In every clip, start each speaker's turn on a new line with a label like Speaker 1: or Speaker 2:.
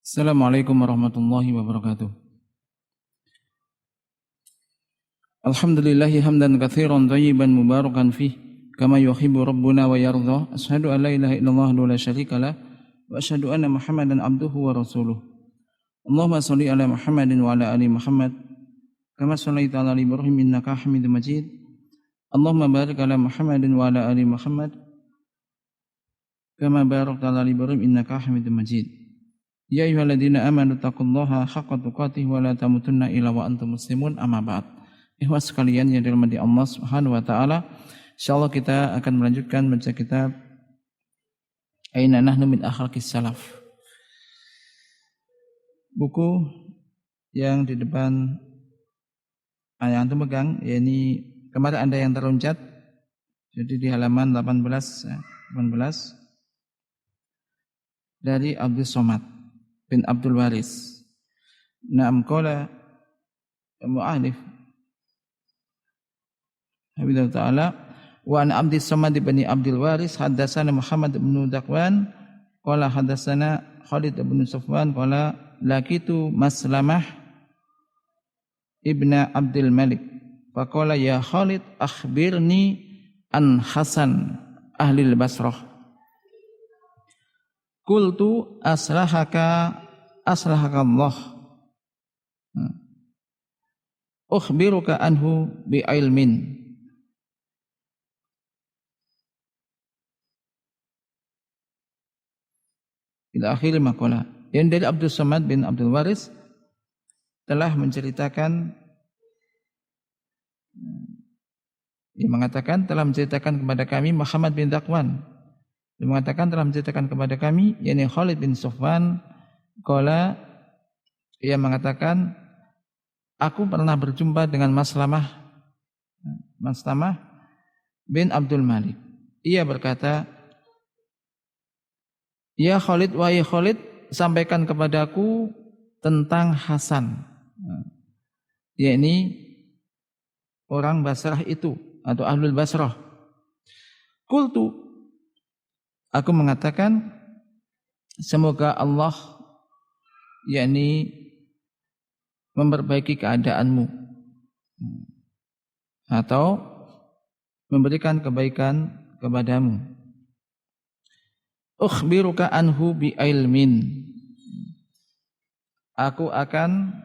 Speaker 1: Assalamualaikum warahmatullahi wabarakatuh. Alhamdulillahi hamdan katsiran thayyiban mubarakan fih kama yuhibbu rabbuna wa yardha. Asyhadu an la ilaha illallah wa la syarikalah wa asyhadu anna Muhammadan abduhu wa rasuluh. Allahumma shalli ala Muhammadin wa ala ali Muhammad kama shallaita ala Ibrahim innaka Hamidum Majid. Allahumma barik ala Muhammadin wa ala ali Muhammad kama barakta ala Ibrahim innaka Hamidum Majid. Ya ayyuhalladzina amanu taqullaha haqqa tuqatih wa la tamutunna illa wa antum muslimun, amma ba'd. Ikhwas sekalian yang dirahmati Allah Subhanahu wa taala, insyaallah kita akan melanjutkan baca kitab Aina Nahnu min Akhlaqis Salaf. Buku yang di depan yang antum pegang, yakni kemarin Anda yang terloncat, jadi di halaman 18 dari Abdul Somad bin Abdul Waris. Na'am qala mu'alif Habibullah ta'ala wa an Abdul Somad bin Abdul Waris haddatsana Muhammad bin Dakwan qala haddatsana Khalid bin Sufwan qala laqitu Maslamah ibna Abdul Malik faqala ya Khalid akhbirni an Hasan ahli al-Basrah. Qultu aslahaka Allah. Ukhbiruka anhu bi ilmin. Ila akhir maqala. Yang dari Abdul Somad bin Abdul Waris telah menceritakan, dia mengatakan telah menceritakan kepada kami Muhammad bin Dakwan. Dia mengatakan telah menceritakan kepada kami, yakni Khalid bin Sufwan, qala, ia mengatakan aku pernah berjumpa dengan Maslamah bin Abdul Malik. Ia berkata, ya Khalid, wahai Khalid, sampaikan kepadaku tentang Hasan, yakni orang Basrah itu atau Ahlul Basrah. Qultu, aku mengatakan semoga Allah yakni memperbaiki keadaanmu atau memberikan kebaikan kepadamu. Ukhbiruka anhu bi ilmin. Aku akan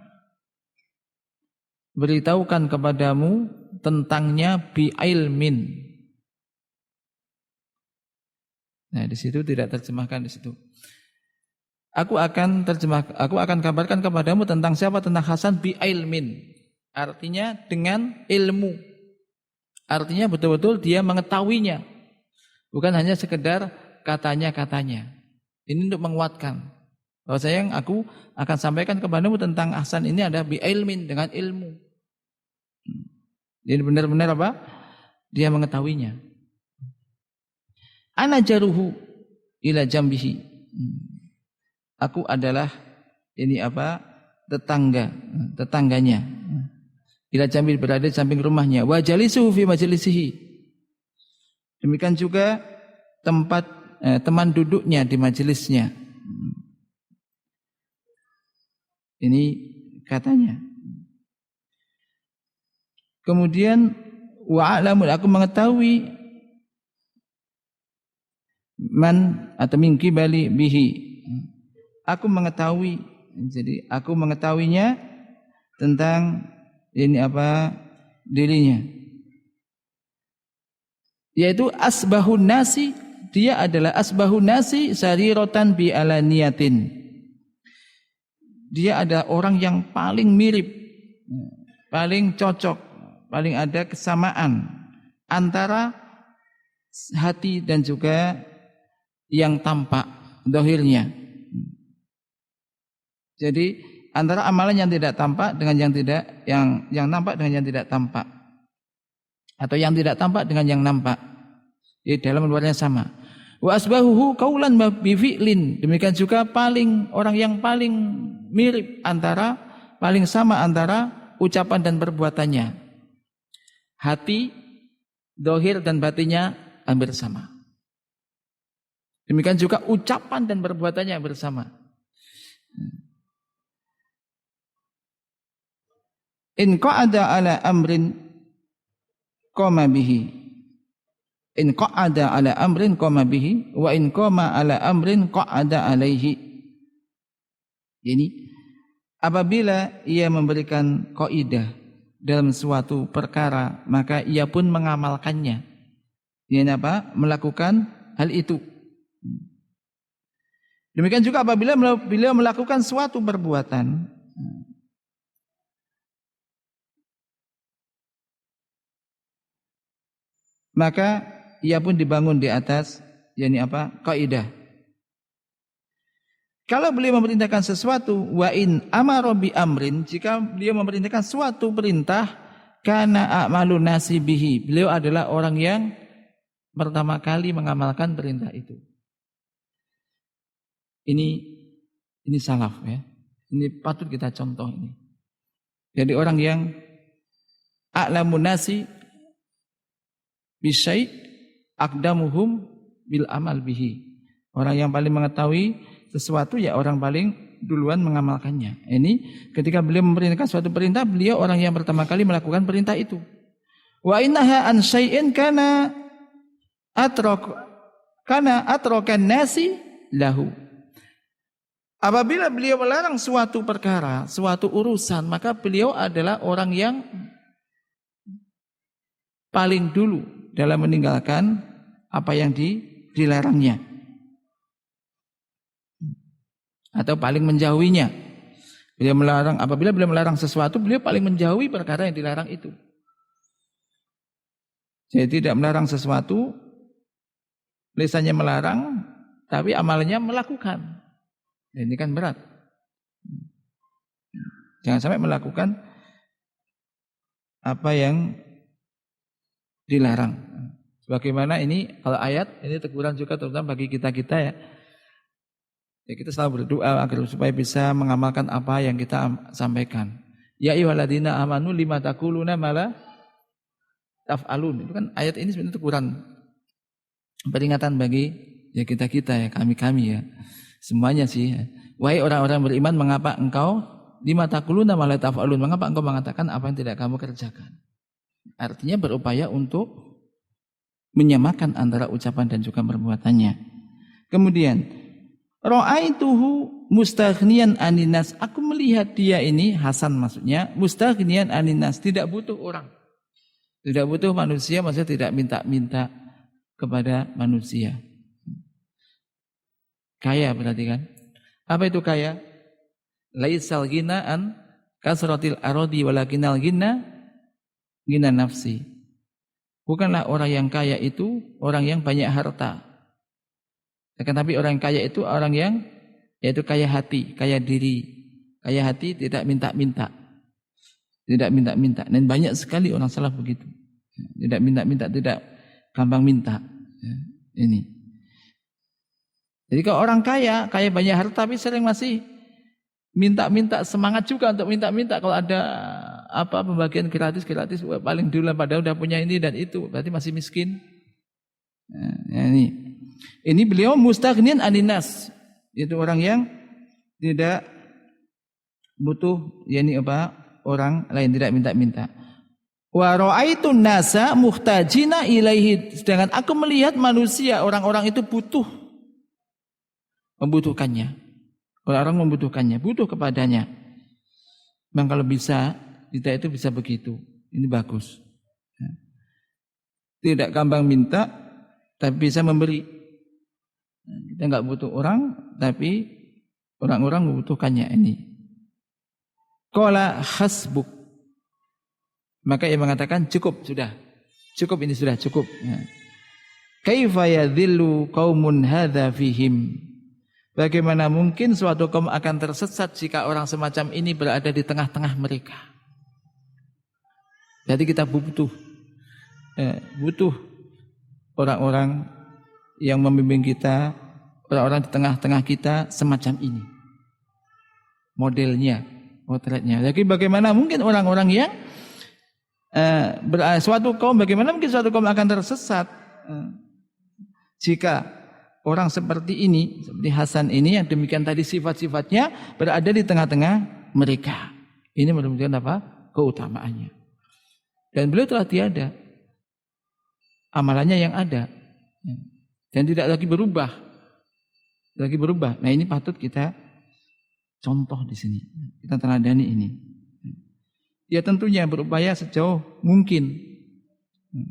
Speaker 1: beritahukan kepadamu tentangnya bi ilmin. Nah, di situ tidak terjemahkan di situ. Aku akan kabarkan kepadamu tentang siapa, tentang Hasan bi ilmin. Artinya dengan ilmu. Artinya betul-betul dia mengetahuinya. Bukan hanya sekedar katanya-katanya. Ini untuk menguatkan bahwa yang aku akan sampaikan kepadamu tentang Hasan ini ada bi ilmin, dengan ilmu. Jadi benar-benar apa? Dia mengetahuinya. Ana jaruhu ila jambihi. Aku adalah ini apa? Tetangganya. Ila jambi, berada di samping rumahnya. Wa jalisuhu fi majlisihi. Demikian juga teman duduknya di majelisnya. Ini katanya. Kemudian wa a'lamu, aku mengetahui man atau min qibali bihi. Aku mengetahui, jadi aku mengetahuinya tentang ini apa dirinya. Yaitu asbahun nasi, dia adalah asbahun nasi sariratan bi alaniyatin. Dia ada orang yang paling mirip, paling cocok, paling ada kesamaan antara hati dan juga yang tampak zahirnya. Jadi antara amalan yang tidak tampak dengan yang tidak, yang nampak dengan yang tidak tampak, atau yang tidak tampak dengan yang nampak. Di dalam luarnya sama. Wa asbahuhu qaulan bi fi'lin. Demikian juga orang yang paling mirip paling sama antara ucapan dan perbuatannya. Hati, zahir dan batinnya hampir sama. Demikian juga ucapan dan perbuatannya bersama. In qa'ada ala amrin qama bihi. In qa'ada ala amrin qama bihi wa in qama ala amrin qa'ada alaihi. Ini apabila ia memberikan kaidah dalam suatu perkara, maka ia pun mengamalkannya. Ini apa? Melakukan hal itu. Demikian juga apabila beliau melakukan suatu perbuatan, maka ia pun dibangun di atas yakni apa? Kaidah. Kalau beliau memerintahkan sesuatu, wa in amara bi amrin, jika beliau memerintahkan suatu perintah, kana a'malu nasi bihi, beliau adalah orang yang pertama kali mengamalkan perintah itu. Ini salaf ya. Ini patut kita contoh ini. Jadi orang yang a'lamun nasi bisyai' aqdamuhum bil amal bihi. Orang yang paling mengetahui sesuatu ya orang paling duluan mengamalkannya. Ini ketika beliau memerintahkan suatu perintah, beliau orang yang pertama kali melakukan perintah itu. Wa innaha an syai'in kana atrokan nasi lahu. Apabila beliau melarang suatu perkara, suatu urusan, maka beliau adalah orang yang paling dulu dalam meninggalkan apa yang dilarangnya. Atau paling menjauhinya. Apabila beliau melarang sesuatu, beliau paling menjauhi perkara yang dilarang itu. Jadi tidak melarang sesuatu, lisannya melarang, tapi amalnya melakukan. Dan ini kan berat. Jangan sampai melakukan apa yang dilarang. Sebagaimana ini kalau ayat ini teguran juga terutama bagi kita-kita ya. Ya kita selalu berdoa agar supaya bisa mengamalkan apa yang kita sampaikan. Ya ayyuhalladzina amanu lima taquluna ma taf'alun. Itu kan ayat ini sebenarnya teguran peringatan bagi ya kita-kita ya, kami-kami ya. Semuanya sih. Wahai orang-orang beriman, mengapa engkau lima taquluna ma taf'alun? Mengapa engkau mengatakan apa yang tidak kamu kerjakan? Artinya berupaya untuk menyamakan antara ucapan dan juga perbuatannya. Kemudian ra'aituhu mustaghniyan aninas. Aku melihat dia ini, Hasan maksudnya, mustaghniyan aninas, tidak butuh orang. Tidak butuh manusia, maksudnya tidak minta-minta kepada manusia. Kaya berarti kan? Apa itu kaya? Laisal ghina an kasratil aradi walakinal ghina nafsi. Bukanlah orang yang kaya itu orang yang banyak harta. Tetapi orang yang kaya itu orang yang yaitu kaya hati, kaya diri. Kaya hati tidak minta-minta. Tidak minta-minta. Dan banyak sekali orang salaf begitu. Tidak minta-minta, tidak gampang minta. Ini. Jadi kalau orang kaya banyak harta tapi sering masih minta-minta, semangat juga untuk minta-minta. Kalau ada apa pembagian gratis paling dulu padahal udah punya ini dan itu, berarti masih miskin. Nah, ini beliau mustaghniyan aninas. Itu orang yang tidak butuh yakni apa? Orang lain, tidak minta-minta. Wa ra'aitun nasa muhtajina ilaihi. Sedangkan aku melihat manusia, orang-orang itu membutuhkannya. Orang-orang membutuhkannya, butuh kepadanya. Memang kalau bisa, kita itu bisa begitu. Ini bagus. Tidak gampang minta, tapi bisa memberi. Kita enggak butuh orang, tapi orang-orang membutuhkannya ini. Qala hasbuk. Maka ia mengatakan cukup sudah. Cukup ini sudah cukup. Kaifa yadhillu qaumun hadza fihim. Bagaimana mungkin suatu kaum akan tersesat jika orang semacam ini berada di tengah-tengah mereka. Jadi kita butuh orang-orang yang membimbing kita, orang-orang di tengah-tengah kita semacam ini. Modelnya, potretnya. Jadi bagaimana mungkin orang-orang yang suatu kaum, bagaimana mungkin suatu kaum akan tersesat jika orang seperti ini, seperti Hasan ini yang demikian tadi sifat-sifatnya berada di tengah-tengah mereka. Ini menunjukkan apa? Keutamaannya. Dan beliau telah tiada, amalannya yang ada dan tidak lagi berubah. Nah, ini patut kita contoh di sini. Kita teladani ini. Ya tentunya berupaya sejauh mungkin.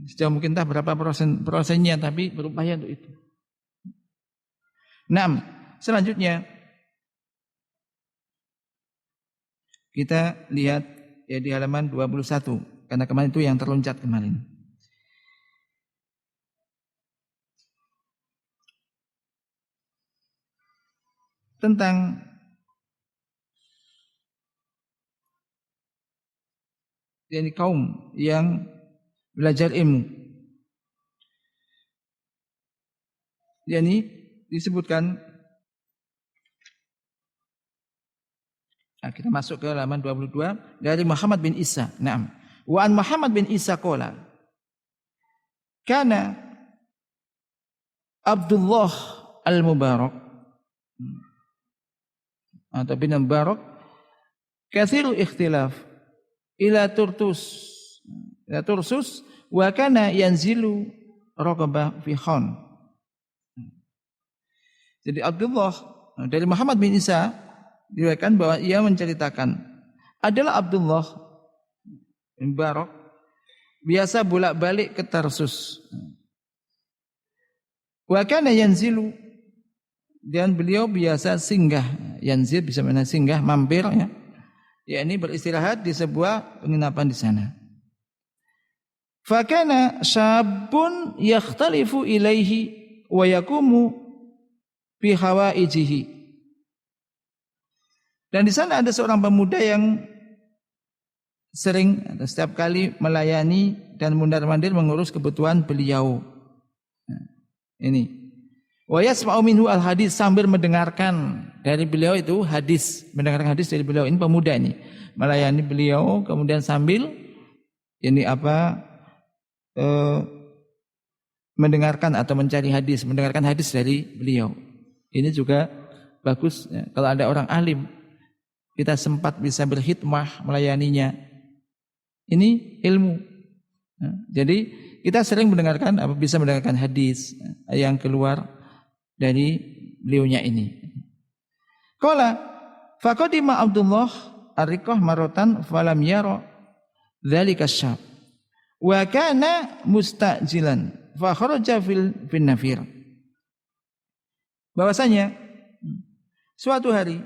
Speaker 1: Sejauh mungkin entah berapa prosennya, tapi berupaya untuk itu. Nah, selanjutnya kita lihat ya di halaman 21. Karena kemarin itu yang terloncat kemarin. Tentang yakni kaum yang belajar ilmu. Yakni disebutkan, kita masuk ke halaman 22 dari Muhammad bin Isa. Naam. Wa an Muhammad bin Isa qala kana Abdullah al-Mubarak atau bin Mubarak kathiru ikhtilaf ila tursus wa kana yanzilu raqabah fi khan. Jadi Abdullah dari Muhammad bin Isa diriwayatkan bahwa ia menceritakan adalah Abdullah bin Mubarak biasa bolak-balik ke Tarsus. Wa kana yanzilu, dan beliau biasa singgah. Yanzil bisa mana singgah, mampir ya. Yakni beristirahat di sebuah penginapan di sana. Fa kana syabun yakhtalifu ilaihi wa yaqumu bi hawaijihi. Dan di sana ada seorang pemuda yang sering atau setiap kali melayani dan mundar-mandir mengurus kebutuhan beliau. Nah, ini. Wa yasma'u minhu al-hadis, sambil mendengarkan dari beliau itu hadis, mendengarkan hadis dari beliau. Ini pemuda ini melayani beliau kemudian sambil ini mendengarkan atau mencari hadis, mendengarkan hadis dari beliau. Ini juga bagus ya, kalau ada orang alim kita sempat bisa berkhidmah melayaninya. Ini ilmu. Ya, jadi kita sering mendengarkan bisa mendengarkan hadis yang keluar dari beliaunya ini. Qala faqadima Abdullah ar-riqah maratan falam yara dzalika syab wa kana mustajilan fa kharaja fil nafir. Bahwasanya suatu hari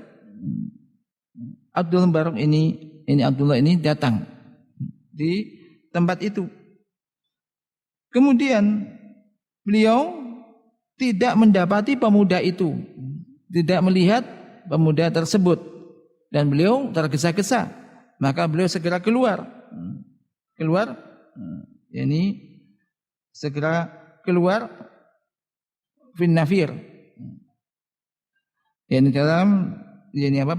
Speaker 1: Abdul Mubarak ini Abdullah ini datang di tempat itu. Kemudian beliau tidak mendapati pemuda itu, tidak melihat pemuda tersebut, dan beliau tergesa-gesa. Maka beliau segera keluar, ini segera keluar fin nafir, ini dalam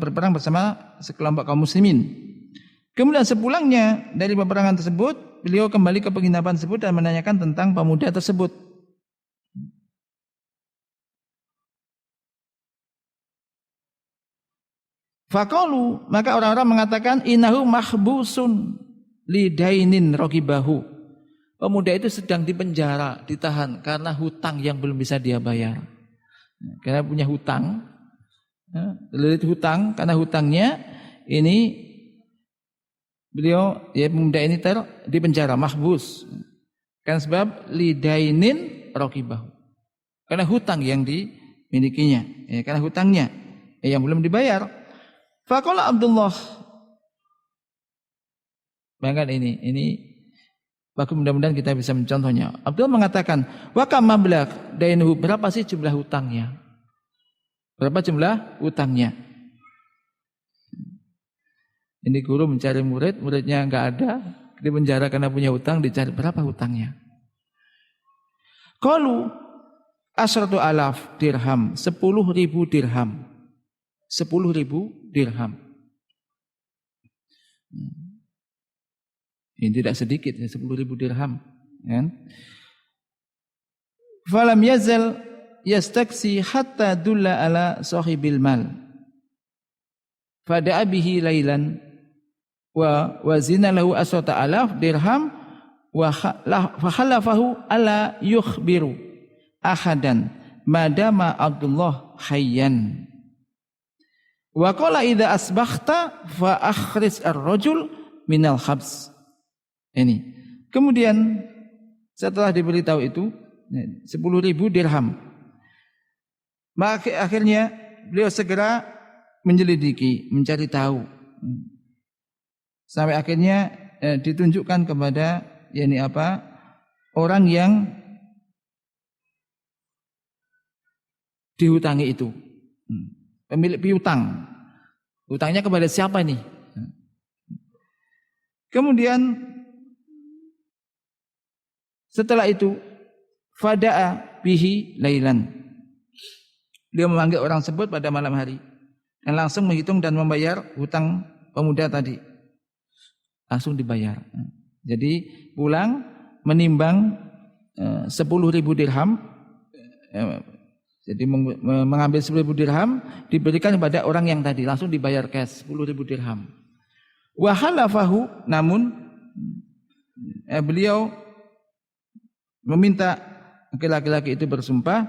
Speaker 1: berperang bersama sekelompok kaum muslimin. Kemudian sepulangnya dari peperangan tersebut, beliau kembali ke penginapan tersebut dan menanyakan tentang pemuda tersebut. Faqalu, maka orang-orang mengatakan innahu mahbusun lidainin raqibahu. Pemuda itu sedang dipenjara, ditahan karena hutang yang belum bisa dia bayar. Karena punya hutang, terlilit hutang, karena hutangnya ini beliau pemuda ini dipenjara, mahbus. Karena sebab lidainin raqibahu. Karena hutang yang dimilikinya, karena hutangnya yang belum dibayar. Faqala Abdullah, bahkan ini bagus, mudah-mudahan kita bisa mencontohnya. Abdullah mengatakan, wa kam mablagh dainuhu, berapa sih jumlah hutangnya? Berapa jumlah hutangnya? Ini guru mencari murid, muridnya enggak ada, di penjara karena punya hutang, dicari berapa hutangnya. Qalu asratu alaf dirham, 10.000 dirham. 10.000 dirham. Ini tidak sedikit ya, 10.000 dirham, kan? Falam yazal yastaksi hatta dulla ala sahibil mal. Fada'a bihi lailan wa wazina lahu asrata alaf dirham wa khalafahu ala yukhbiru ahadan madama Abdullah hayyan. Wa qala idza asbakhta fa akhris ar-rajul minal khabs. Ini. Kemudian setelah diberitahu itu 10.000 dirham. Maka akhirnya beliau segera menyelidiki, mencari tahu. Sampai akhirnya ditunjukkan kepada orang yang dihutangi itu. Pemilik piutang. Hutangnya kepada siapa nih? Kemudian setelah itu fada'a bihi lailan. Dia memanggil orang tersebut pada malam hari dan langsung menghitung dan membayar hutang pemuda tadi. Langsung dibayar. Jadi pulang menimbang 10.000 dirham. Jadi mengambil 10.000 dirham diberikan kepada orang yang tadi, langsung dibayar cash 10.000 dirham. Wa halafahu, namun beliau meminta laki-laki itu bersumpah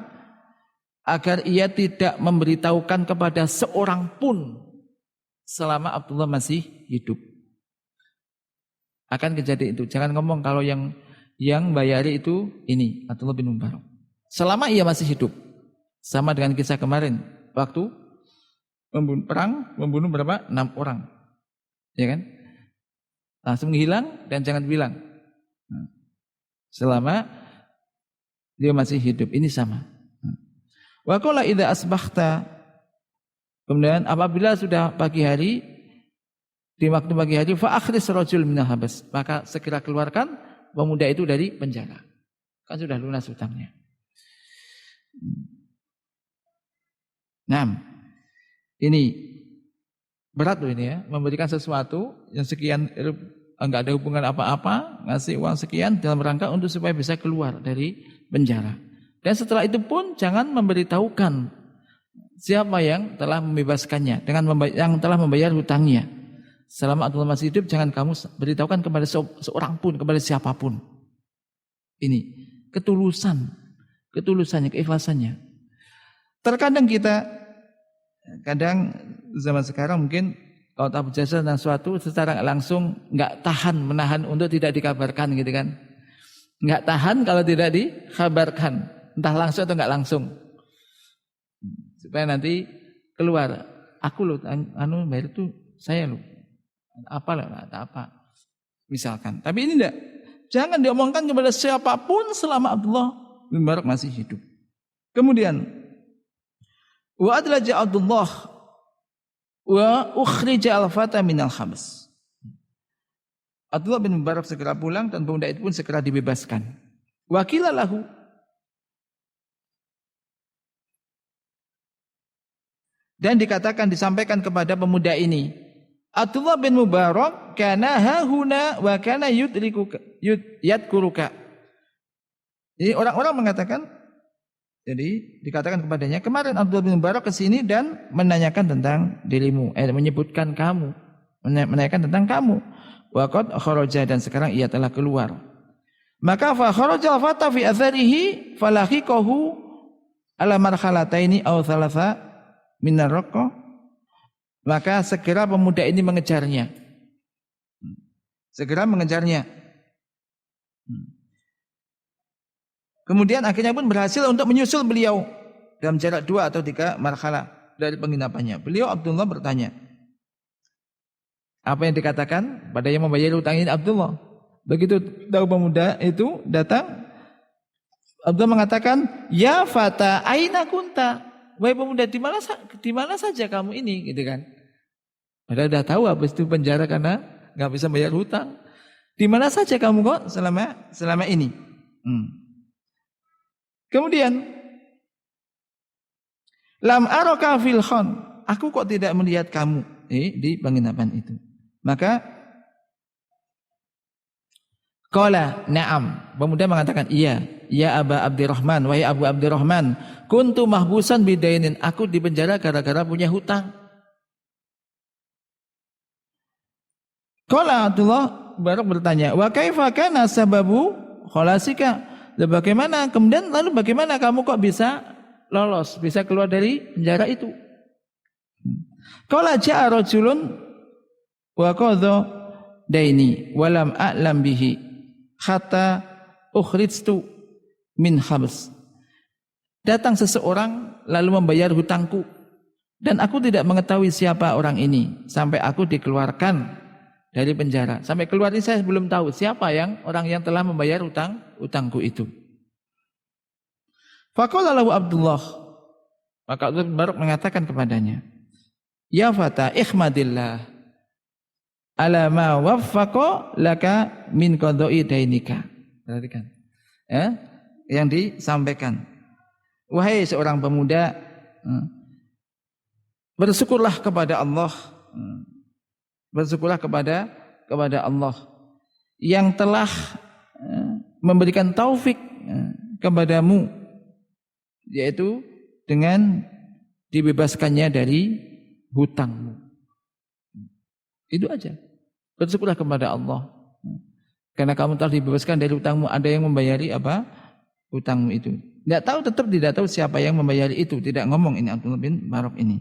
Speaker 1: agar ia tidak memberitahukan kepada seorang pun selama Abdullah masih hidup. Akan kejadian itu. Jangan ngomong kalau yang bayari itu ini Abdullah bin Mubarak. Selama ia masih hidup. Sama dengan kisah kemarin waktu membunuh berapa? 6 orang. Ya kan? Langsung hilang dan jangan bilang. Selama dia masih hidup, ini sama. Wa qala idza asbakhta, kemudian apabila sudah pagi hari, di waktu pagi hari, fa akhris rajul minal habas, maka segera keluarkan pemuda itu dari penjara. Kan sudah lunas hutangnya. Nah, ini berat loh ini ya, memberikan sesuatu yang sekian enggak ada hubungan apa-apa, ngasih uang sekian dalam rangka untuk supaya bisa keluar dari penjara. Dan setelah itu pun jangan memberitahukan siapa yang telah membebaskannya dengan yang telah membayar hutangnya. Selama Abdullah masih hidup jangan kamu beritahukan kepada seorang pun, kepada siapapun. Ini ketulusannya, keikhlasannya. Terkadang kadang zaman sekarang mungkin kalau tak berjasa tentang suatu secara langsung nggak tahan menahan untuk tidak dikabarkan gitu kan. Nggak tahan kalau tidak dikabarkan, entah langsung atau nggak langsung. Supaya nanti keluar, aku loh bayar itu saya loh. Apa. Misalkan. Tapi ini enggak. Jangan diomongkan kepada siapapun selama Abdullah bin Mubarak masih hidup. Kemudian wa adlaja Abdullah wa ukhrija al-fata minal habs. Abdullah bin Mubarak segera pulang dan pemuda itu pun segera dibebaskan. Wa qila lahu, dan disampaikan kepada pemuda ini, Abdullah bin Mubarak kana hahuna wa kana yadkuruka. Jadi orang-orang mengatakan, jadi dikatakan kepadanya, kemarin Abdullah bin Mubarak ke sini dan menanyakan tentang dirimu, menyebutkan kamu, menanyakan tentang kamu. Wa qad kharaja, dan sekarang ia telah keluar. Maka fa kharaja fata fi atharihi falahiqahu ala marhalataini aw thalatha min ar-raqqa. Maka segera pemuda ini mengejarnya. Kemudian akhirnya pun berhasil untuk menyusul beliau dalam jarak 2 atau 3 marhalah dari penginapannya. Beliau Abdullah bertanya, apa yang dikatakan pada yang membayar hutang ini Abdullah. Begitu tahu pemuda itu datang, Abdullah mengatakan, ya fata aina kunta, wahai pemuda di mana saja kamu ini, gitu kan. Padahal sudah tahu habis itu penjara karena nggak bisa bayar hutang. Di mana saja kamu kok selama ini? Kemudian lam araka fil khan, aku kok tidak melihat kamu di penginapan itu. Maka qala na'am, pemuda mengatakan iya. ya Aba Abdurrahman, wahai Abu Abdurrahman, kuntu mahbusan bidainin, aku di penjara gara-gara punya hutang. Qala Abdullah Barak bertanya, wa kaifa kana sababu khalasika? Lalu bagaimana kamu kok bisa lolos, bisa keluar dari penjara itu? Qala ja'a rajulun wa qadha daini wa lam a'lam bihi hatta ukhrijtu min habs. Datang seseorang lalu membayar hutangku dan aku tidak mengetahui siapa orang ini sampai aku dikeluarkan dari penjara. Sampai keluar ini saya belum tahu siapa orang yang telah membayar utangku itu. Faqala lahu Abdullah, maka Abdullah bin Barak mengatakan kepadanya, ya fata ihmadillah ala ma waffaqa laka min qada'i dainika. Perhatikan yang disampaikan, wahai seorang pemuda, bersyukurlah kepada Allah, bersyukurlah kepada Allah yang telah memberikan taufik kepadamu, yaitu dengan dibebaskannya dari hutangmu. Itu aja. Bersyukurlah kepada Allah karena kamu telah dibebaskan dari hutangmu. Ada yang membayari hutangmu itu. Tetap tidak tahu siapa yang membayari itu. Tidak ngomong ini Abdullah bin Barak ini.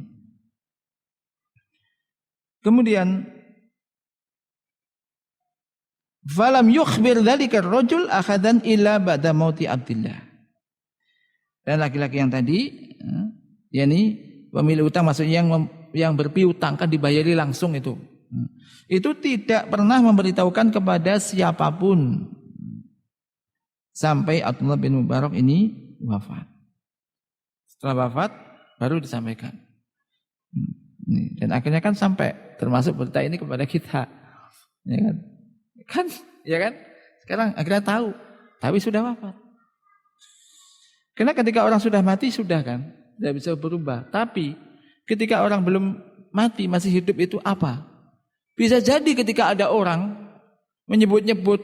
Speaker 1: Kemudian falam yukhbir dzalika ar-rajul akhadan illa ba'da mauti Abdullah. Dan laki-laki yang tadi, yakni pemilik utang, maksudnya yang berpiutang kan dibayari langsung itu. Itu tidak pernah memberitahukan kepada siapapun sampai Abdullah bin Mubarak ini wafat. Setelah wafat baru disampaikan. Dan akhirnya kan sampai termasuk berita ini kepada kita. Ya kan? Sekarang akhirnya tahu, tapi sudah wafat. Karena ketika orang sudah mati sudah kan, tidak bisa berubah. Tapi ketika orang belum mati masih hidup itu apa? Bisa jadi ketika ada orang menyebut-nyebut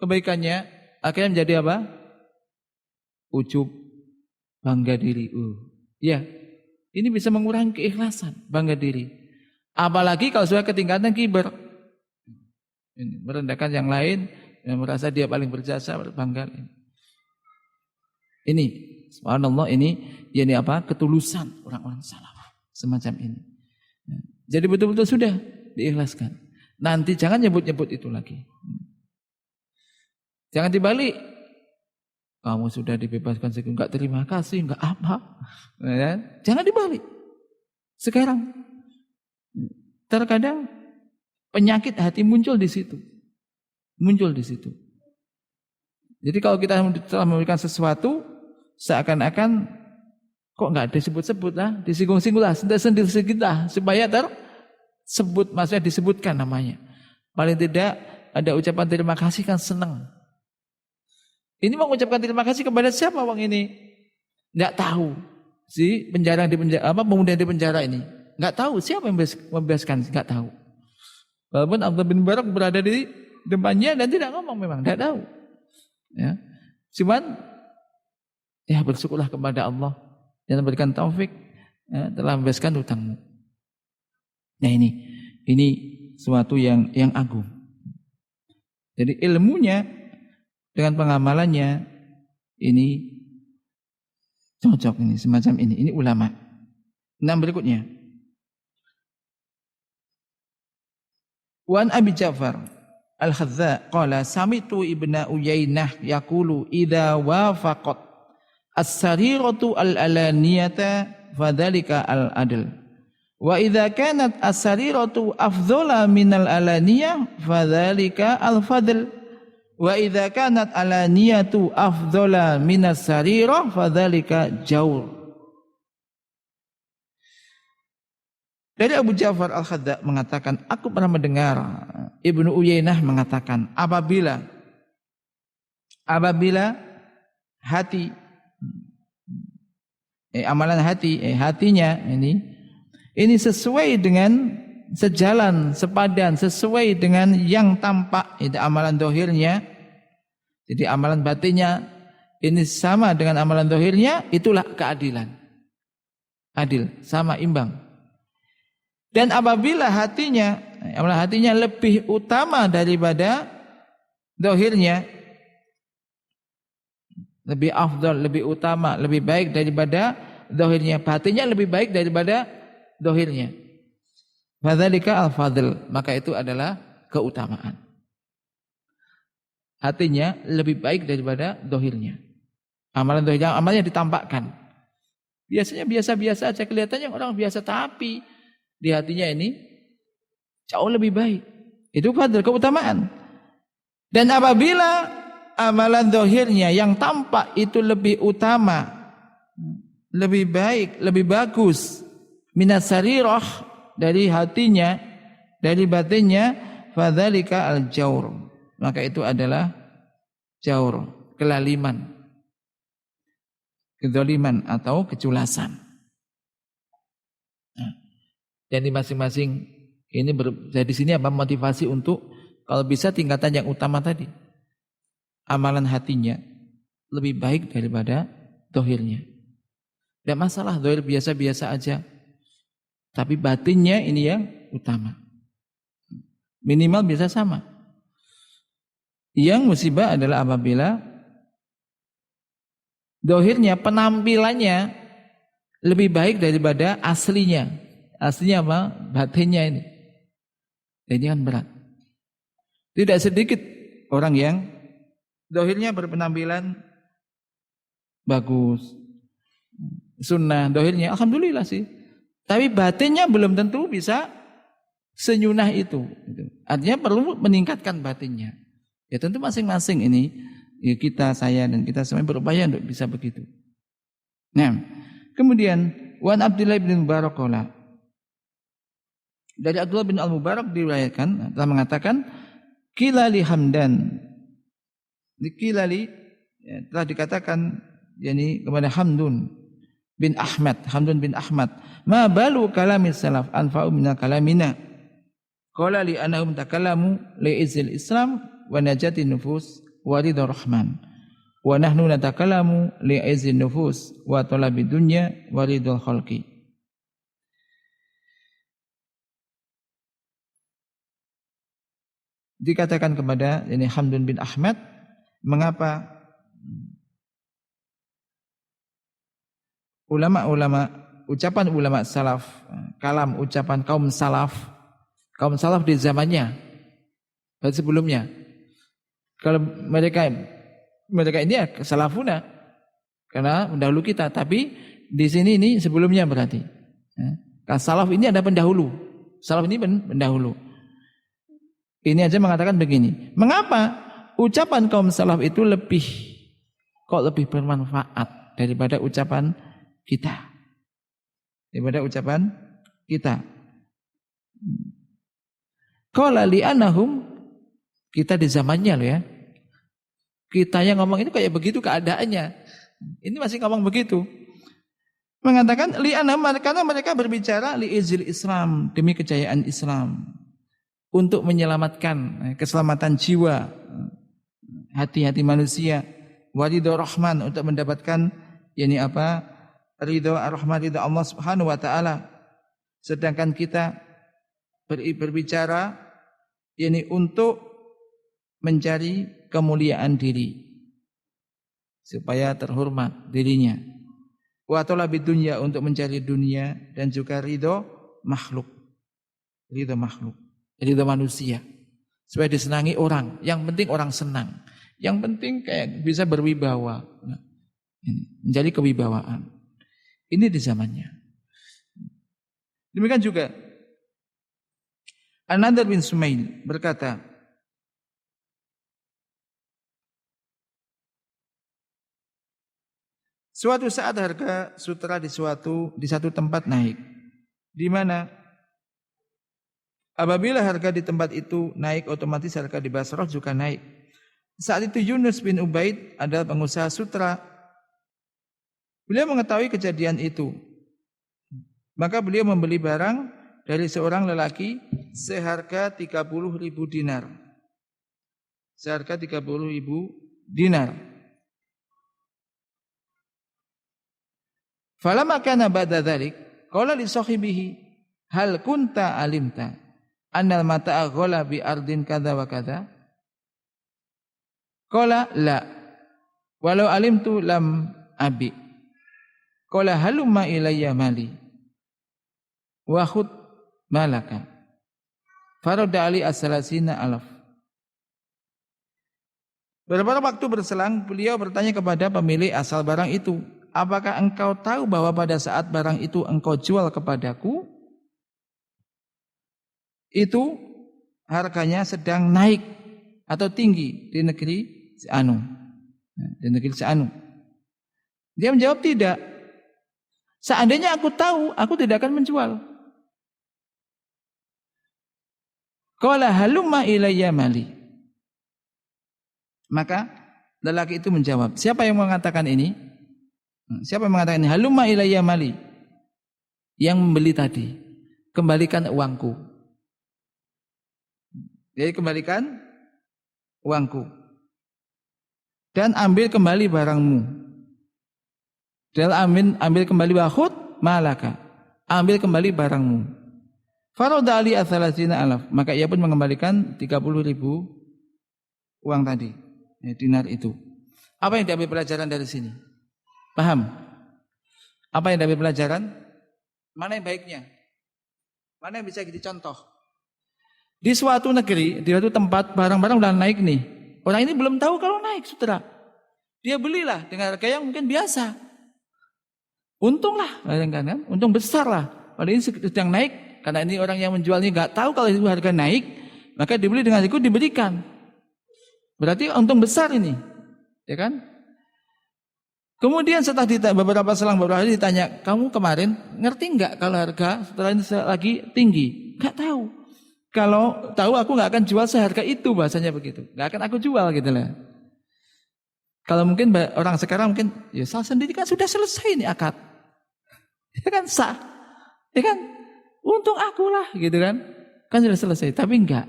Speaker 1: kebaikannya, akhirnya menjadi apa? Ujub, bangga diri. Ya, ini bisa mengurangi keikhlasan, bangga diri. Apalagi kalau sudah ketingkatan kibar, merendahkan yang lain, yang merasa dia paling berjasa, berbangga. Ini, subhanallah, ini ketulusan orang-orang salaf semacam ini. Jadi betul-betul sudah diikhlaskan. Nanti jangan nyebut-nyebut itu lagi. Jangan dibalik. Kamu sudah dibebaskan, enggak terima kasih, enggak apa. Jangan dibalik. Sekarang terkadang penyakit hati muncul di situ. Jadi kalau kita telah memberikan sesuatu, seakan-akan kok enggak disebut-sebut lah, disinggung-singgung lah, sendiri-sendiri lah, supaya tersebut, maksudnya disebutkan namanya. Paling tidak ada ucapan terima kasih kan senang. Ini mau mengucapkan terima kasih kepada siapa wong ini? Enggak tahu. Si pemuda di penjara ini enggak tahu siapa yang membebaskan, enggak tahu. Walaupun Abdullah bin Barak berada di depannya dan tidak ngomong, memang enggak tahu. Ya. Cuman ya bersyukurlah kepada Allah yang memberikan taufik, telah membebaskan hutangmu. Nah ini suatu yang agung. Jadi ilmunya dengan pengamalannya ini cocok, ini semacam ini ulama. Nah berikutnya, Wan Abi Ja'far Al-Khadza qala sami'tu Ibnu Uyainah yaqulu idza wafaqat as-sariratu al-alaniyata fadzalika al-adl wa idza kanat as-sariratu afdhala minal alaniyah fadzalika al-fadl wa idza kanat alaniyatu afdhala minas sarirah fadzalika jaur. Dari Abu Ja'far Al-Khadza mengatakan, aku pernah mendengar Ibnu Uyainah mengatakan, apabila hati amalan hatinya ini sesuai dengan sejalan, sepadan, sesuai dengan yang tampak, itu amalan dohirnya. Jadi amalan batinnya ini sama dengan amalan zahirnya, itulah keadilan. Adil, sama, imbang. Dan apabila amalan hatinya lebih utama daripada zahirnya, lebih afdal, lebih utama, lebih baik daripada zahirnya, batinnya lebih baik daripada zahirnya. Fadzalika al-fadl, maka itu adalah keutamaan. Hatinya lebih baik daripada zahirnya. Amalan zahirnya, amalnya ditampakkan. Biasanya biasa-biasa aja, kelihatannya orang biasa, tapi di hatinya ini jauh lebih baik. Itu fadl, keutamaan. Dan apabila amalan zahirnya yang tampak itu lebih utama, lebih baik, lebih bagus, minas sarirah, dari hatinya, dari batinnya, fadzalika al-jaur, maka itu adalah jaur, kelaliman, kezaliman atau keculasan. Nah, dan di masing-masing ini di sini apa motivasi untuk kalau bisa tingkatan yang utama tadi, amalan hatinya lebih baik daripada zahirnya. Tidak masalah zahir biasa-biasa aja, tapi batinnya ini yang utama. Minimal bisa sama. Yang musibah adalah apabila zahirnya, penampilannya lebih baik daripada aslinya. Aslinya apa? Batinnya ini. Ini kan berat. Tidak sedikit orang yang zahirnya berpenampilan bagus, sunnah, zahirnya alhamdulillah sih. Tapi batinnya belum tentu bisa senyunah itu. Artinya perlu meningkatkan batinnya. Ya tentu masing-masing ini, ya kita, saya dan kita semua berupaya untuk bisa begitu. Nah, kemudian Wan Abdullah bin Mubarak qala, dari Abdullah bin Al-Mubarak diriwayatkan telah mengatakan, Kilali Hamdan, Kilali telah dikatakan yakni kepada Hamdun bin Ahmad, ma balu kalami salaf anfa'u minal kalamina, qala li anahum takallamu li izil Islam wa najati nufus wa ridha rahman, wa nahnu natakallamu li izil nufus wa talabi dunya wa ridha khalqi. Dikatakan kepada ini Hamdun bin Ahmad, mengapa ucapan ulama salaf, kalam ucapan kaum salaf di zamannya, sebelumnya, kalau mereka ini ya salafuna karena mendahulu kita, tapi di sini ini sebelumnya berarti. Salaf ini ada pendahulu, salaf ini pendahulu. Ini aja mengatakan begini, mengapa ucapan kaum salaf itu lebih bermanfaat daripada ucapan kita. Qala li anahum, kita di zamannya loh ya. Kita yang ngomong itu kayak begitu keadaannya. Ini masih ngomong begitu. Mengatakan li anahum, karena mereka berbicara li izil Islam, demi kejayaan Islam. Untuk menyelamatkan keselamatan jiwa, hati-hati manusia, waridho rahman, untuk mendapatkan yakni apa? Ridho ar-rahman, ridho Allah Subhanahu wa taala. Sedangkan kita berbicara yakni untuk mencari kemuliaan diri supaya terhormat dirinya. Wa talabid dunya, untuk mencari dunia, dan juga ridho makhluk. Ridho manusia, supaya disenangi orang. Yang penting orang senang. Yang penting kayak bisa berwibawa, menjadi kewibawaan. Ini di zamannya. Demikian juga An-Nadhr bin Sumail berkata, suatu saat harga sutera di satu tempat naik, di mana apabila harga di tempat itu naik, otomatis harga di Basrah juga naik. Saat itu Yunus bin Ubaid adalah pengusaha sutra. Beliau mengetahui kejadian itu. Maka beliau membeli barang dari seorang lelaki seharga 30.000 dinar. Falamma kana ba'da dzalik qala li sahibihi hal kunta alimta annal mata'a ghala bi ardin kadza wa kadza? Qala la walau alimtu lam abi. Qala halumma ilayya mali wa khud malaka. Farada ali as-salasina alaf. Beberapa waktu berselang, beliau bertanya kepada pemilik asal barang itu, apakah engkau tahu bahwa pada saat barang itu engkau jual kepadaku, itu harganya sedang naik atau tinggi di negeri Anu, di negeri Anu. Dia menjawab tidak. Seandainya aku tahu, aku tidak akan menjual. Qala halumma ilayya mali. Maka lelaki itu menjawab, siapa yang mengatakan ini? Siapa yang mengatakan ini? Halumma ilayya mali. Yang membeli tadi, kembalikan uangku. Jadi kembalikan uangku. Dan ambil kembali barangmu. Dan ambil kembali wahud malaka. Ambil kembali barangmu. Farada ali as-salasina alaf. Maka ia pun mengembalikan 30.000 uang tadi, dinar itu. Apa yang diambil pelajaran dari sini? Paham? Apa yang diambil pelajaran? Mana yang baiknya? Mana yang bisa jadi contoh? Di suatu negeri, di suatu tempat barang-barang udah naik nih. Orang ini belum tahu kalau naik, saudara. Dia belilah dengan harga yang mungkin biasa. Untunglah, kan? Untung besar lah. Padahal ini sedang naik. Karena ini orang yang menjualnya nggak tahu kalau itu harga naik, maka dibeli dengan itu diberikan. Berarti untung besar ini, ya kan? Kemudian setelah beberapa hari ditanya, kamu kemarin ngerti nggak kalau harga setelah ini lagi tinggi? Nggak tahu. Kalau tahu aku nggak akan jual seharga itu, bahasanya begitu. Nggak akan aku jual gitu lah. Kalau mungkin orang sekarang mungkin ya sah sendiri kan sudah selesai ini akad, ya kan sah, ya kan? Untung akulah gitu kan sudah selesai. Tapi enggak,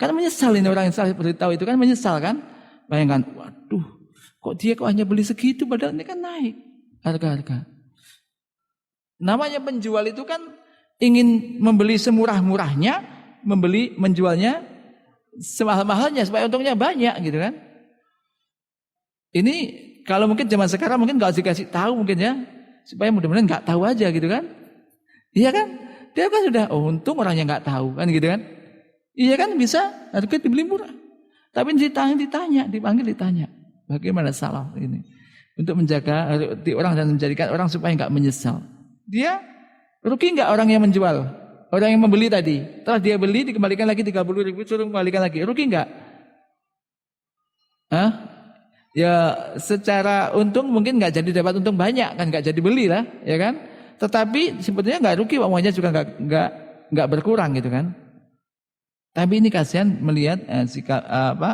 Speaker 1: kan menyesal ini orang yang salah beritahu itu kan menyesal kan. Bayangkan, waduh kok dia hanya beli segitu padahal ini kan naik harga-harga. Namanya penjual itu kan ingin membeli semurah-murahnya, menjualnya semahal-mahalnya supaya untungnya banyak gitu kan. Ini kalau mungkin zaman sekarang mungkin enggak dikasih tahu mungkin ya, supaya mudah-mudahan enggak tahu aja gitu kan. Iya kan? Dia kan sudah, untung orangnya nggak tahu kan gitu kan? Iya kan bisa harga dibeli murah. Tapi dipanggil ditanya, bagaimana salah ini untuk menjaga hati orang dan menjadikan orang supaya nggak menyesal. Dia rugi nggak orang yang menjual, orang yang membeli tadi? Setelah dia beli dikembalikan lagi 30.000, suruh kembalikan lagi, rugi nggak? Hah? Ya secara untung mungkin nggak jadi dapat untung banyak kan, nggak jadi beli lah, ya kan? Tetapi sebetulnya nggak rugi, uangnya juga nggak berkurang gitu kan. Tapi ini kasihan melihat sikap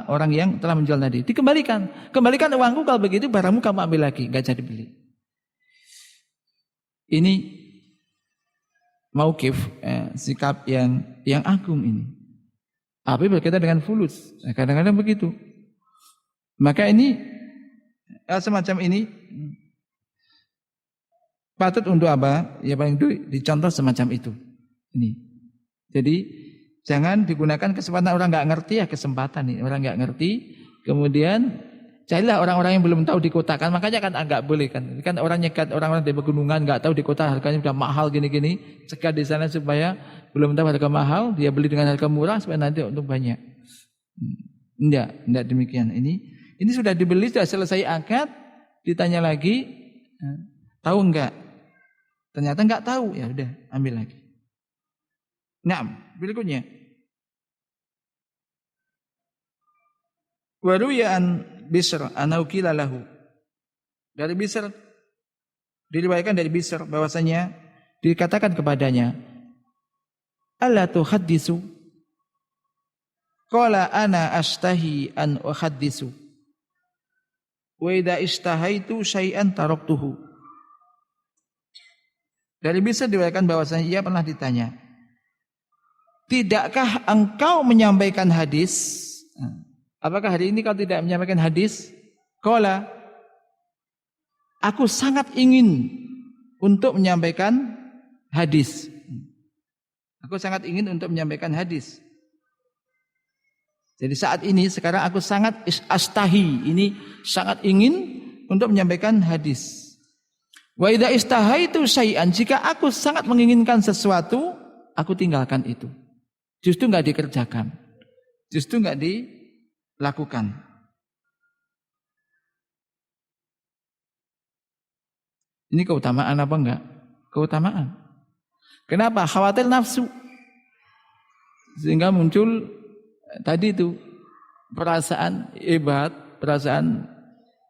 Speaker 1: orang yang telah menjual tadi. Kembalikan uangku, kalau begitu barangmu kamu ambil lagi, nggak jadi beli. Ini mauqif, sikap yang agung ini. Tapi berkaitan dengan fulus, kadang-kadang begitu. Maka ini semacam ini patut untuk apa? Ya paling itu dicontoh semacam itu. Ini. Jadi jangan digunakan kesempatan orang nggak ngerti, ya kesempatan nih orang nggak ngerti. Kemudian carilah orang-orang yang belum tahu di kota kan, makanya kan nggak boleh kan. Kan orang nyekat orang-orang dari pegunungan nggak tahu di kota harganya udah mahal gini-gini, cekat di sana supaya belum tahu harga mahal, dia beli dengan harga murah supaya nanti untung banyak. Enggak demikian. Ini sudah dibeli, sudah selesai akad, ditanya lagi, tahu enggak? Ternyata enggak tahu, ya udah ambil lagi. Nah, berikutnya. Wa ruwiya an Bisr anau qila lahu. Dari Bisr diriwayatkan dari Bisr bahwasanya dikatakan kepadanya, "Alla tuhaddisu?" Qala ana ashtahi an uhaddisu. Wa idza ishtahaitu syai'an taraktuhu. Dari Bisr diriwayatkan bahwasanya ia pernah ditanya, tidakkah engkau menyampaikan hadis? Apakah hari ini kau tidak menyampaikan hadis? Qala, aku sangat ingin untuk menyampaikan hadis. Aku sangat ingin untuk menyampaikan hadis. Jadi saat ini sekarang aku sangat astahi, ini sangat ingin untuk menyampaikan hadis. Wa idza istahaitu syai'an, jika aku sangat menginginkan sesuatu, aku tinggalkan itu. Justru enggak dikerjakan. Justru enggak dilakukan. Ini keutamaan apa enggak? Keutamaan. Kenapa? Khawatir nafsu. Sehingga muncul tadi itu perasaan hebat, perasaan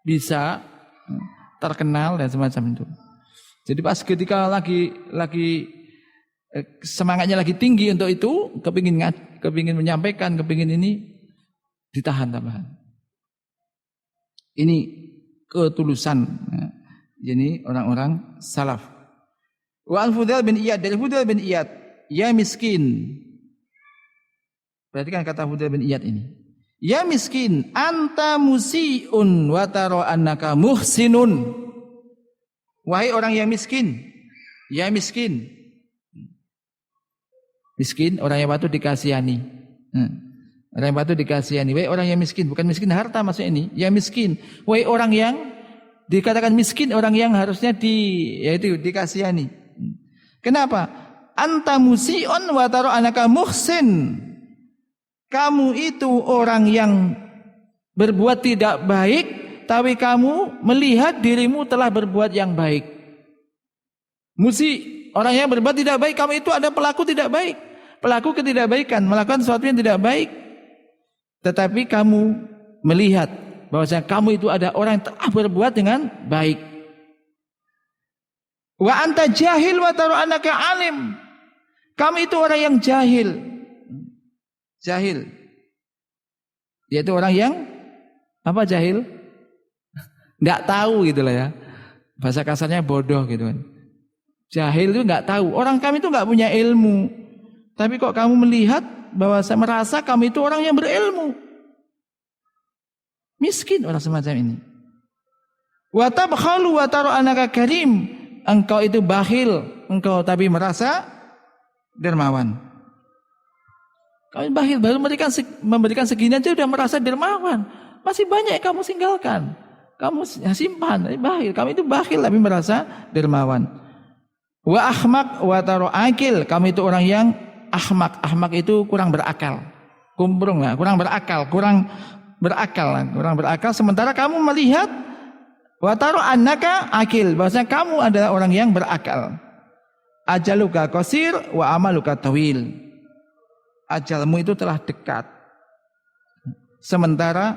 Speaker 1: bisa, terkenal dan semacam itu. Jadi pas ketika lagi semangatnya lagi tinggi untuk itu, kepingin menyampaikan, kepingin ini, ditahan tambahan. Ini ketulusan. Jadi orang-orang salaf. Wa al-Fudail bin Iyad, dari Fudail bin Iyad, ya miskin. Perhatikan kata Fudail bin Iyad ini. Ya miskin, anta musiun wa tara annaka muhsinun. Wahai orang yang miskin, ya miskin. Miskin orang yang patut dikasihani. Orang yang patut dikasihani. Wahai orang yang miskin, bukan miskin harta maksudnya ini. Ya miskin. Wahai orang yang dikatakan miskin, orang yang harusnya yaitu dikasihani. Kenapa? Anta musiun wa tara annaka muhsin. Kamu itu orang yang berbuat tidak baik, tapi kamu melihat dirimu telah berbuat yang baik. Orang yang berbuat tidak baik, kamu itu ada pelaku tidak baik. Pelaku ketidakbaikan, melakukan sesuatu yang tidak baik. Tetapi kamu melihat bahwasanya kamu itu ada orang yang telah berbuat dengan baik. Wa anta jahil wa tara annaka alim. Kamu itu orang yang jahil. Jahil. Yaitu orang yang apa jahil? Enggak tahu gitu lah ya. Bahasa kasarnya bodoh gitu kan. Jahil itu enggak tahu. Orang kami itu enggak punya ilmu. Tapi kok kamu melihat bahwa saya merasa kamu itu orang yang berilmu. Miskin orang semacam ini. Wa tabkhalu wa tara annaka karim. Engkau itu bakhil, engkau tapi merasa dermawan. Kau bakhil baru memberikan segini aja udah merasa dermawan. Masih banyak yang kamu tinggalkan. Kamu simpan, bakhil. Kamu itu bakhil tapi merasa dermawan. Wa ahmaq wa tara akil. Kamu itu orang yang ahmaq. Ahmaq itu kurang berakal. Kumprung lah, kurang berakal, kurang berakal. Sementara kamu melihat wa tara annaka akil, bahwasanya kamu adalah orang yang berakal. Ajaluka qasir wa amaluka tawil. Ajalmu itu telah dekat. Sementara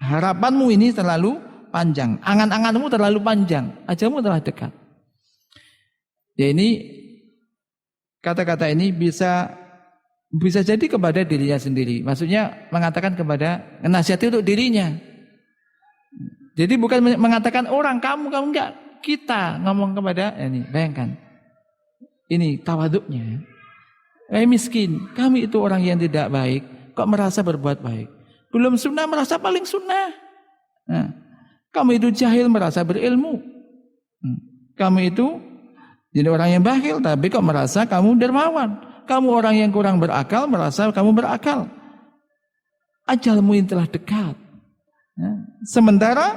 Speaker 1: harapanmu ini terlalu panjang. Angan-anganmu terlalu panjang. Ajalmu telah dekat. Ya ini kata-kata ini bisa jadi kepada dirinya sendiri. Maksudnya mengatakan kepada nasihati untuk dirinya. Jadi bukan mengatakan orang kamu enggak. Kita ngomong kepada ini. Bayangkan. Ini tawaduknya. Miskin, kami itu orang yang tidak baik, kok merasa berbuat baik. Belum sunnah merasa paling sunnah. Nah, kamu itu jahil merasa berilmu. Kamu itu jadi orang yang bakhil, tapi kok merasa kamu dermawan. Kamu orang yang kurang berakal, merasa kamu berakal. Ajalmu ini telah dekat. Sementara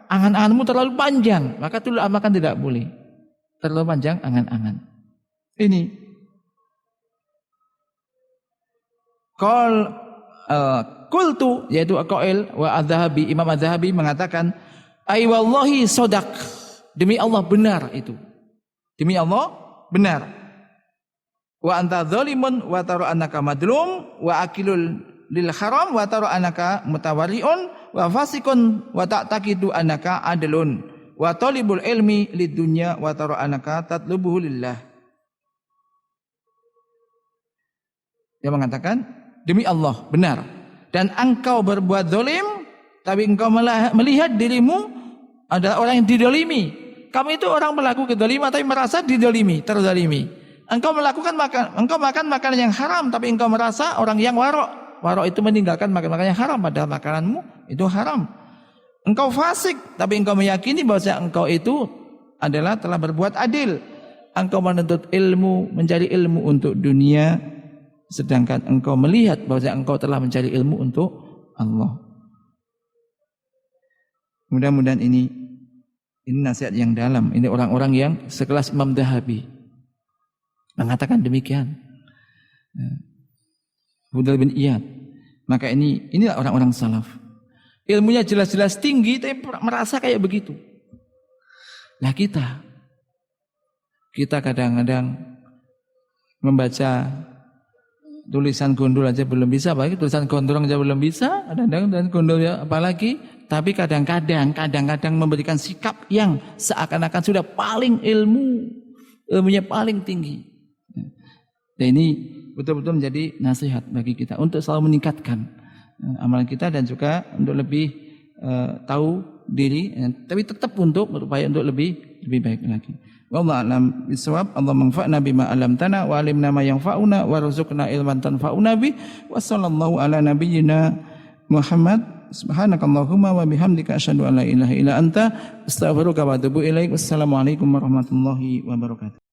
Speaker 1: angan-anganmu terlalu panjang, maka itu amalkan tidak boleh. Terlalu panjang angan-angan. Ini Qultu yaitu qail wa adz-Dzahabi, Imam adz-Dzahabi mengatakan ai wallahi shadaq, demi Allah benar itu. Demi Allah benar. Wa anta dzalimun wa tara annaka madlum wa akilul lil haram wa tara annaka mutawalliun wa fasikun wa ta'taqidu annaka adlun wa talibul ilmi lid dunya wa tara annaka tatlubuhu lillah. Dia mengatakan demi Allah benar, dan engkau berbuat zalim tapi engkau melihat dirimu adalah orang yang didolimi. Kamu itu orang pelaku kedoliman tapi merasa didolimi, terzalimi. Engkau makan makanan yang haram tapi engkau merasa orang yang warok. Warok itu meninggalkan makan yang haram, padahal makananmu itu haram. Engkau fasik tapi engkau meyakini bahwa engkau itu adalah telah berbuat adil. Engkau menuntut ilmu, mencari ilmu untuk dunia, sedangkan engkau melihat bahwa engkau telah mencari ilmu untuk Allah. Mudah-mudahan ini nasihat yang dalam. Ini orang-orang yang sekelas Imam Dhahabi mengatakan demikian. Fudayl bin Iyad. Maka inilah orang-orang salaf. Ilmunya jelas-jelas tinggi tapi merasa kayak begitu. Nah kita kadang-kadang membaca tulisan gondol aja belum bisa, apalagi tulisan gondrong aja belum bisa, kadang-kadang dan gondol ya apalagi. Tapi kadang-kadang memberikan sikap yang seakan-akan sudah paling ilmunya paling tinggi. Dan ini betul-betul menjadi nasihat bagi kita untuk selalu meningkatkan amalan kita dan juga untuk lebih tahu diri, tapi tetap untuk berupaya untuk lebih baik lagi. Wallahu a'lam bishawab. Allah manfa'na bima 'allamtana wa 'allimna ma yanfa'una warzuqna ilman tanfa'una bi. Wa sallallahu ala nabiyyina Muhammad. Subhanakallahumma wa bihamdika asyhadu an la ilaha illa anta astaghfiruka wa atubu ilaik. Wassalamualaikum warahmatullahi wabarakatuh.